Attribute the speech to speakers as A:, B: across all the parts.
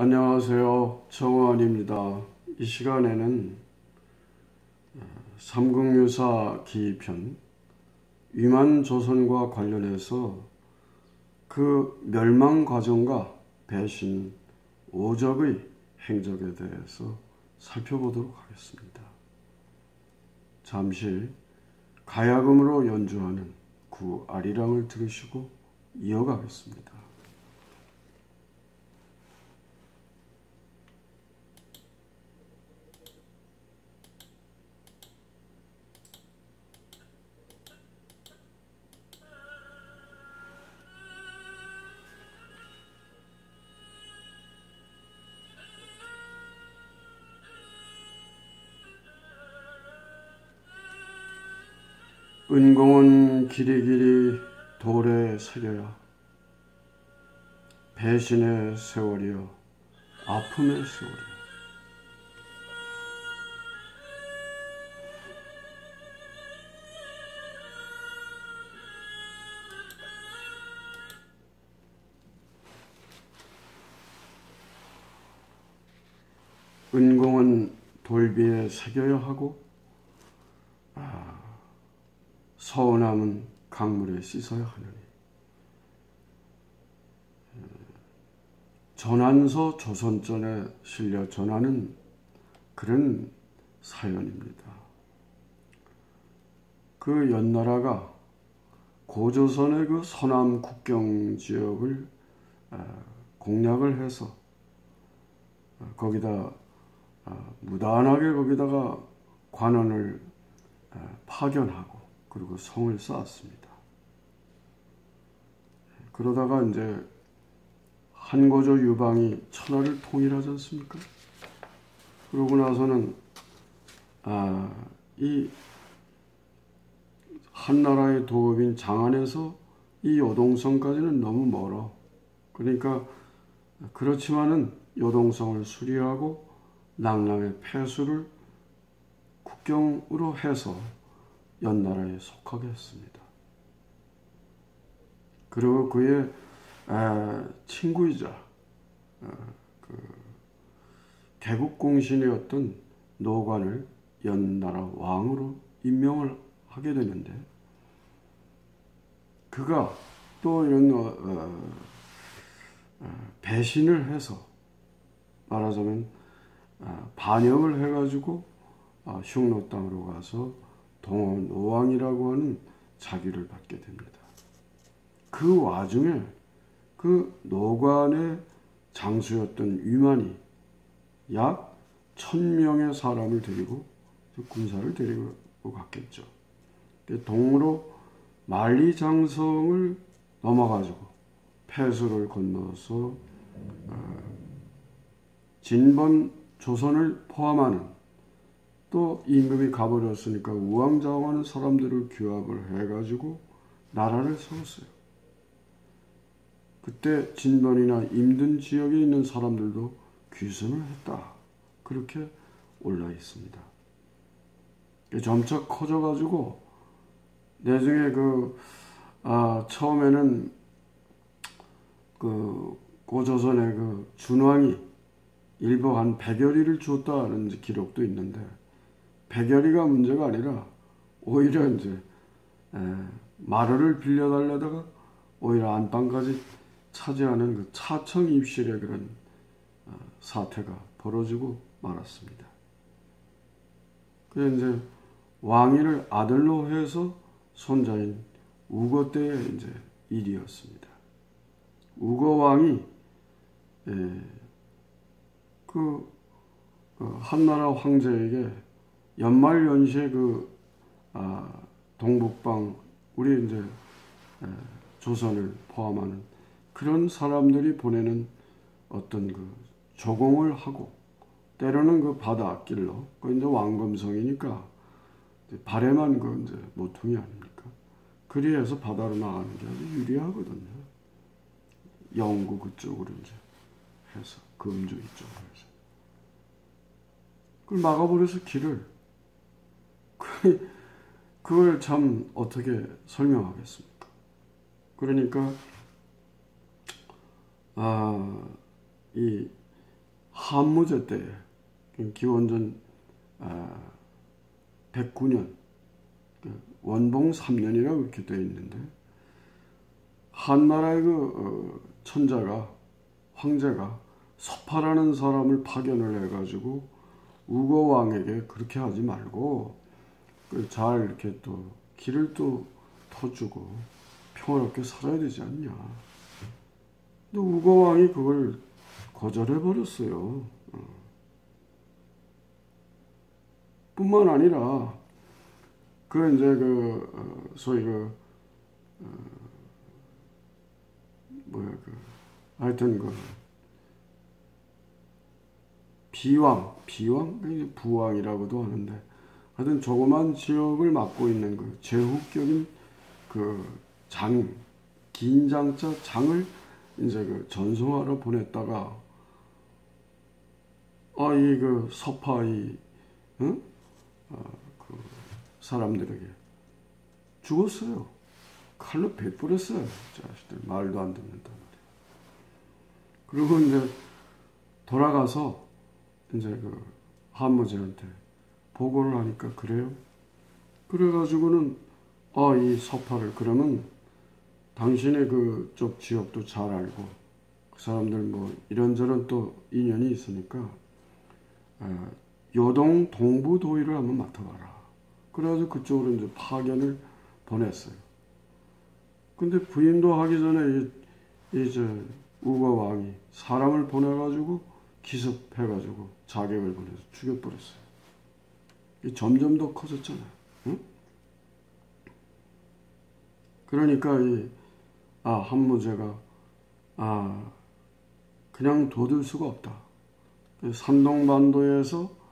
A: 안녕하세요. 정원입니다. 이 시간에는 삼국유사 기편 위만조선과 관련해서 그 멸망 과정과 배신, 오적의 행적에 대해서 살펴보도록 하겠습니다. 잠시 가야금으로 연주하는 구아리랑을 들으시고 이어가겠습니다. 은공은 길이길이 돌에 새겨야 배신의 세월이여 아픔의 세월이여 은공은 돌비에 새겨야 하고 서운함은 강물에 씻어야 하느니 전한서 조선전에 실려 전하는 그런 사연입니다. 그 연나라가 고조선의 그 서남 국경 지역을 공략을 해서 거기다 무단하게 거기다가 관원을 파견하고 그리고 성을 쌓았습니다. 그러다가 이제 한고조 유방이 천하를 통일하지 않습니까? 그러고 나서는 이 한나라의 도읍인 장안에서 이 요동성까지는 너무 멀어. 그러니까 그렇지만은 요동성을 수리하고 낙랑의 폐수를 국경으로 해서 연나라에 속하게 했습니다. 그리고 그의 친구이자 개국공신이었던 노관을 연나라 왕으로 임명을 하게 되는데 그가 또 이런 배신을 해서 말하자면 반역을 해가지고 흉노 땅으로 가서 동원노왕이라고 하는 자기를 받게 됩니다. 그 와중에 그 노관의 장수였던 위만이 약 1000명의 사람을 데리고 군사를 데리고 갔겠죠. 동으로 만리장성을 넘어가지고 폐수를 건너서 진번 조선을 포함하는 또 임금이 가버렸으니까 우왕좌왕하는 사람들을 규합을 해가지고 나라를 세웠어요. 그때 진번이나 임든 지역에 있는 사람들도 귀순을 했다. 그렇게 올라 있습니다. 점차 커져가지고 나중에 처음에는 고조선의 그 준왕이 일부 한 100여리를 줬다는 기록도 있는데 100여리가 문제가 아니라 오히려 이제 마루를 빌려달라다가 오히려 안방까지 차지하는 그 차청 입실의 그런 사태가 벌어지고 말았습니다. 그래서 이제 왕위를 아들로 해서 손자인 우거 때의 이제 일이었습니다. 우거 왕이 한나라 황제에게 연말연시에 동북방 우리 이제 조선을 포함하는 그런 사람들이 보내는 어떤 조공을 하고 때로는 바닷길로 이제 왕검성이니까 발에만 이제 모퉁이 아닙니까? 그리해서 바다로 나가는 게 아주 유리하거든요. 영구 그쪽으로 이제 해서 금주 이쪽으로 해서 그걸 막아버려서 길을 그걸 참 어떻게 설명하겠습니까? 그러니까 이 한무제 때에 기원전 109년 원봉 3년이라고 이렇게 되어 있는데 한나라의 천자가 황제가 서파라는 사람을 파견을 해가지고 우거왕에게 그렇게 하지 말고 잘 이렇게 또 길을 또 터주고 평화롭게 살아야 되지 않냐. 근데 우거왕이 그걸 거절해 버렸어요. 뿐만 아니라 이제 소위 하여튼 비왕 부왕이라고도 하는데 하여튼 조그만 지역을 맡고 있는 제후격인 긴 장자 장을 이제 전송하러 보냈다가 이 서파 사람들에게 죽었어요. 칼로 베뿌렸어요. 자식들 말도 안 듣는단 말이에요. 그리고 이제 돌아가서 이제 한무제한테 보고를 하니까 그래요. 그래가지고는 이 서파를 그러면 당신의 그쪽 지역도 잘 알고 그 사람들 뭐 이런저런 또 인연이 있으니까 요동 동부 도의를 한번 맡아봐라. 그래가지고 그쪽으로 이제 파견을 보냈어요. 근데 부임도 하기 전에 이제 우거왕이 사람을 보내가지고 기습해가지고 자객을 보내서 죽여버렸어요. 점점 더 커졌잖아요. 응? 그러니까 한무제가 그냥 둬둘 수가 없다. 산동반도에서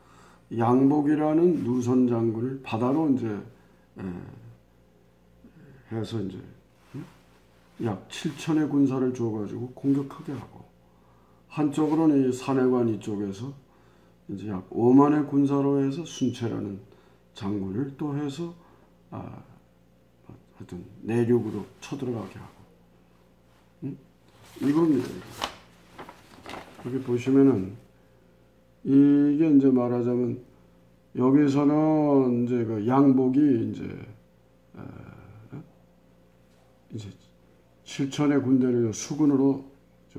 A: 양복이라는 누선 장군을 바다로 이제 해서 이제 약 7천의 군사를 줘가지고 공격하게 하고 한쪽으로는 이 산해관 이쪽에서 이제 약 5만의 군사로 해서 순채라는 장군을 또 해서 하여튼 내륙으로 쳐들어가게 하고 이겁니다. 여기 보시면은 이게 이제 말하자면 여기서는 이제 양복이 이제 7천의 군대를 수군으로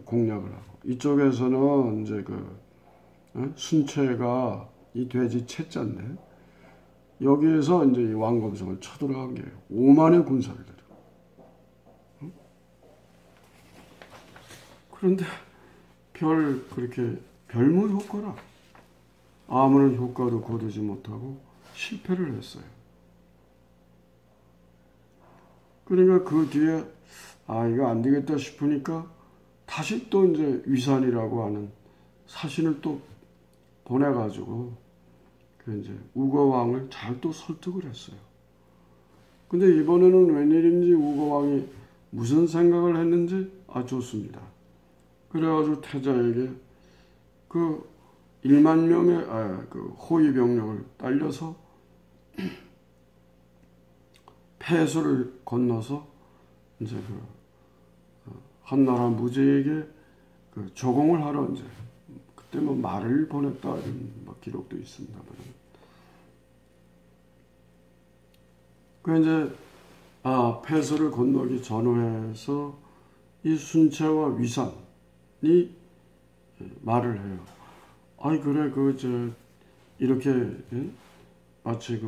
A: 공략을 하고 이쪽에서는 이제 순채가 이 돼지 채자인데 여기에서 이제 이 왕검성을 쳐들어간 게 5만의 군사를 데리고. 그런데 그렇게 별무 효과라 아무런 효과도 거두지 못하고 실패를 했어요. 그러니까 그 뒤에 이거 안 되겠다 싶으니까 다시 또 이제 위산이라고 하는 사신을 또 보내가지고 이제 우거왕을 잘 또 설득을 했어요. 근데 이번에는 웬일인지 우거왕이 무슨 생각을 했는지 좋습니다. 그래가지고 태자에게 1만 명의 호위 병력을 딸려서 폐수를 건너서 이제 한나라 무제에게 조공을 하러 이제 그때 뭐 말을 보냈다 이런 기록도 있습니다만 이제 폐수를 건너기 전후해서 이 순채와 위산이 말을 해요. 그래 이렇게 마치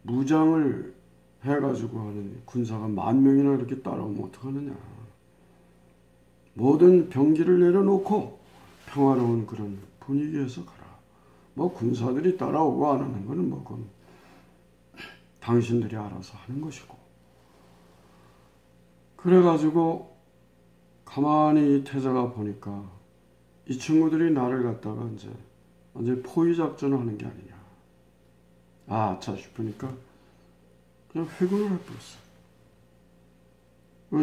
A: 무장을 해가지고 하는 군사가 10,000명이나 이렇게 따라오면 어떡하느냐. 모든 병기를 내려놓고 평화로운 그런 분위기에서 가라. 뭐 군사들이 따라오고 안 하는 거는 그건 당신들이 알아서 하는 것이고. 그래가지고 가만히 이 태자가 보니까 이 친구들이 나를 갖다가 이제 완전히 포위 작전을 하는 게 아니냐. 싶으니까 그냥 회군을 해버렸어요.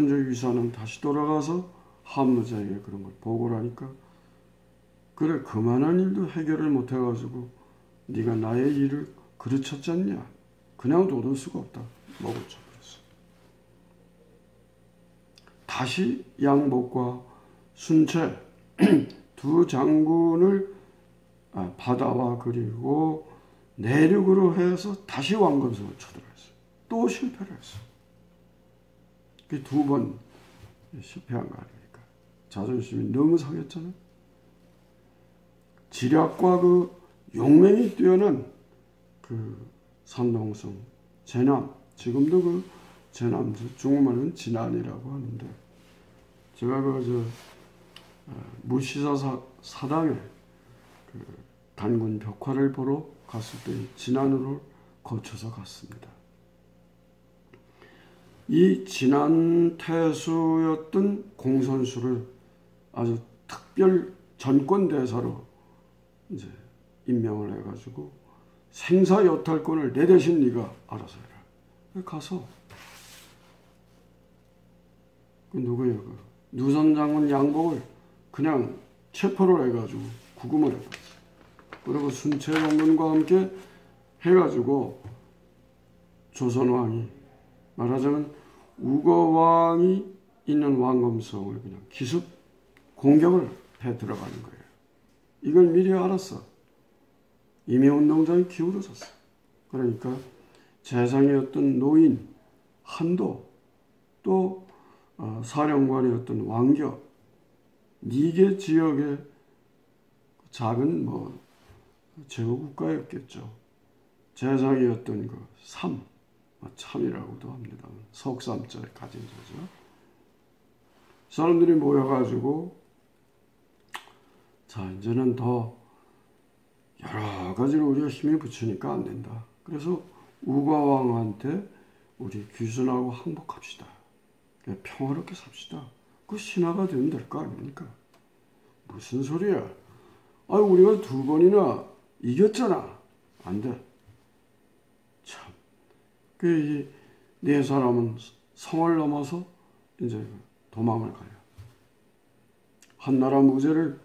A: 이제 위사는 다시 돌아가서 한무제에게 그런 걸 보고를 하니까 그래 그만한 일도 해결을 못해가지고 네가 나의 일을 그르쳤지 않냐. 그냥 둬둘 수가 없다. 먹어쳐버렸어. 다시 양복과 순채 두 장군을 바다와 그리고 내륙으로 해서 다시 왕검성을 쳐들어갔어요. 또 실패를 했어요. 그 두 번 실패한 거 아닙니까? 자존심이 너무 상했잖아요. 지략과 그 용맹이 뛰어난 그 산동성, 제남, 지금도 그 제남, 중국말은 진안이라고 하는데, 제가 무시사 사당에 그 단군 벽화를 보러 갔을 때 진안으로 거쳐서 갔습니다. 이 진안 태수였던 공선수를 아주 특별 전권대사로 이제 임명을 해가지고 생사여탈권을 내 대신 네가 알아서 해라. 가서 그 누구예요? 그 누선 장군 양복을 그냥 체포를 해가지고 구금을 해봤어요. 그리고 순체원군과 함께 해가지고 조선왕이, 말하자면 우거왕이 있는 왕검성을 그냥 기습 공격을 해 들어가는 거예요. 이걸 미리 알았어. 이미 운동장이 기울어졌어. 그러니까 재상이었던 노인 한도, 또 사령관이었던 왕겨, 4개 지역의 작은 제후국가였겠죠. 재상이었던 그 삼, 참이라고도 합니다. 석삼자에 가진 자죠. 사람들이 모여가지고 자, 이제는 더 여러 가지로 우리가 힘을 붙이니까 안 된다. 그래서 우과왕한테 우리 귀순하고 항복합시다. 평화롭게 삽시다. 그 신하가 되면 될 거 아닙니까? 무슨 소리야? 우리가 2번이나 이겼잖아. 안 돼. 참. 이 네 사람은 성을 넘어서 이제 도망을 가요. 한나라 무제를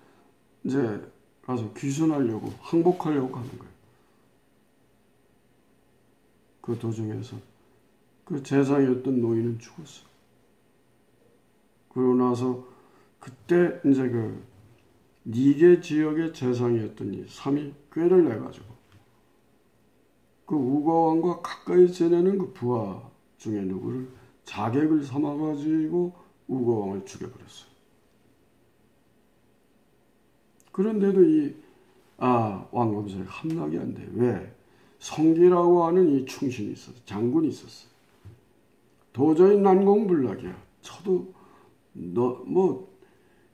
A: 이제 가서 귀순하려고, 항복하려고 가는 거예요. 그 도중에서 그 재상이었던 노인은 죽었어. 그러고 나서 그때 이제 그 4개 지역의 재상이었던 이 삼이 꾀를 내가지고 그 우거왕과 가까이 지내는 그 부하 중에 누구를 자객을 삼아가지고 우거왕을 죽여버렸어요. 그런데도 이 왕검성이 함락이 안 돼. 왜? 성기라고 하는 이 충신이 있었어. 장군이 있었어. 도저히 난공불락이야. 쳐도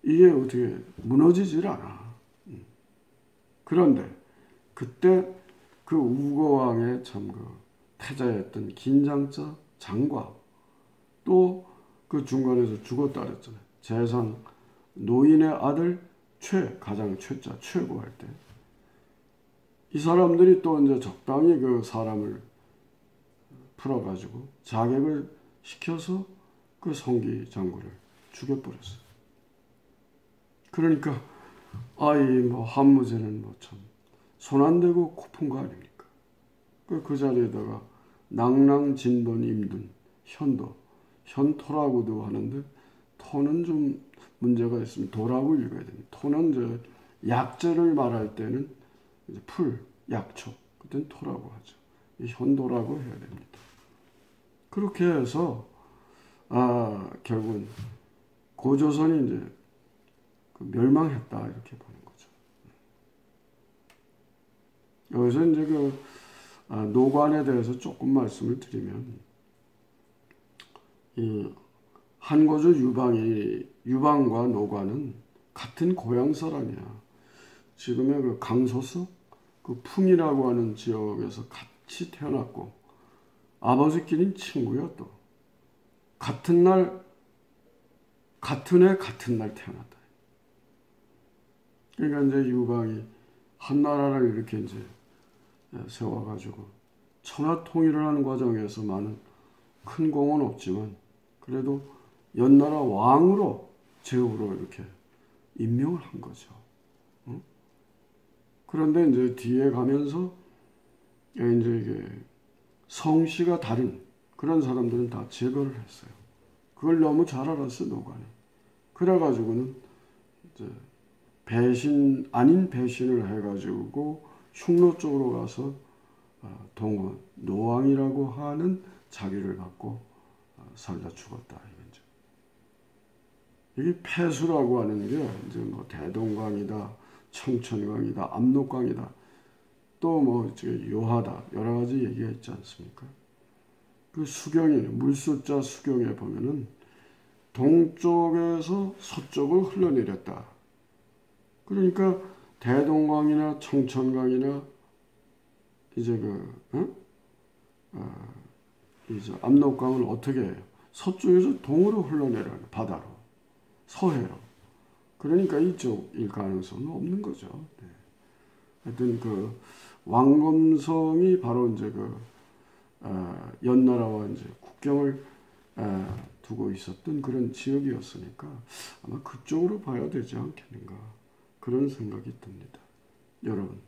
A: 이게 어떻게 무너지질 않아. 그런데 그때 그 우거왕의 참 그 태자였던 긴장자 장과, 또 그 중간에서 죽었다 그랬잖아요. 재상 노인의 아들 가장 최자 최고할 때 이 사람들이 또 이제 적당히 그 사람을 풀어가지고 자객을 시켜서 그 성기 장군을 죽여버렸어요. 그러니까 한무제는 참 손 안 대고 코푼 거 아닙니까? 그 자리에다가 낭랑진돈 임둔 현토라고도 하는데, 토는 좀 문제가 있으면 도라고 읽어야 됩니다. 토는 이제 약재를 말할 때는 이제 풀, 약초, 그때는 토라고 하죠. 현도라고 해야 됩니다. 그렇게 해서 결국은 고조선이 이제 멸망했다 이렇게 보는 거죠. 여기서 이제 노관에 대해서 조금 말씀을 드리면, 이 한고조 유방과 노관은 같은 고향 사람이야. 지금의 그 강소수, 그 풍이라고 하는 지역에서 같이 태어났고, 아버지끼리는 친구야. 또 같은 날 같은 해 같은 날 태어났다. 그러니까 이제 유방이 한나라를 이렇게 이제 세워가지고 천하통일을 하는 과정에서 많은 큰 공은 없지만, 그래도 연나라 왕으로 제후로 이렇게 임명을 한 거죠. 그런데 이제 뒤에 가면서 이제 이게 성씨가 다른 그런 사람들은 다 제거를 했어요. 그걸 너무 잘 알았어, 노관이. 그래가지고는 이제 배신 아닌 배신을 해가지고 흉노 쪽으로 가서 동원 노왕이라고 하는 자기를 받고 살다 죽었다 이거죠. 이게 폐수라고 하는 게 이제 뭐 대동강이다, 청천강이다, 압록강이다, 또 뭐 요하다 여러 가지 얘기가 있지 않습니까? 그 수경이 물숫자 수경에 보면은 동쪽에서 서쪽을 흘러내렸다. 그러니까 대동강이나 청천강이나 이제 이제 압록강은 어떻게 해요? 서쪽에서 동으로 흘러내려요. 바다로, 서해로. 그러니까 이쪽일 가능성은 없는 거죠. 네. 하여튼 왕검성이 바로 이제 연나라와 이제 국경을 두고 있었던 그런 지역이었으니까 아마 그쪽으로 봐야 되지 않겠는가 그런 생각이 듭니다. 여러분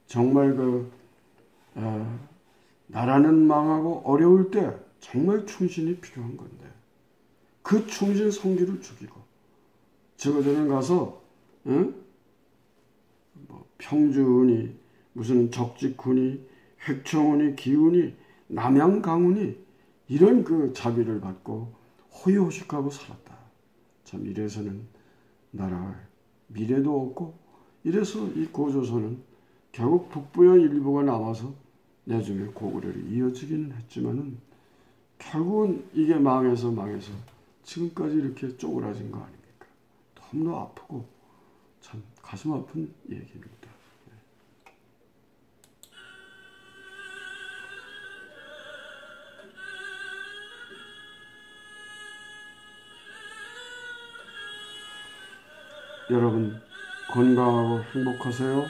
A: 정말 나라는 망하고 어려울 때 정말 충신이 필요한 건데 그 충신 성기를 죽이고 저거들은 가서 뭐 평주은이 무슨 적직군이 획청운이 기운이 남양강운이 이런 자비를 받고 호의호식하고 살았다. 참 이래서는 나라 미래도 없고 이래서 이 고조선은 결국 북부의 일부가 남아서 나중에 고구려로 이어지기는 했지만은 결국은 이게 망해서 지금까지 이렇게 쪼그라진 거 아닙니까? 너무나 아프고 참 가슴 아픈 얘기입니다. 여러분 건강하고 행복하세요.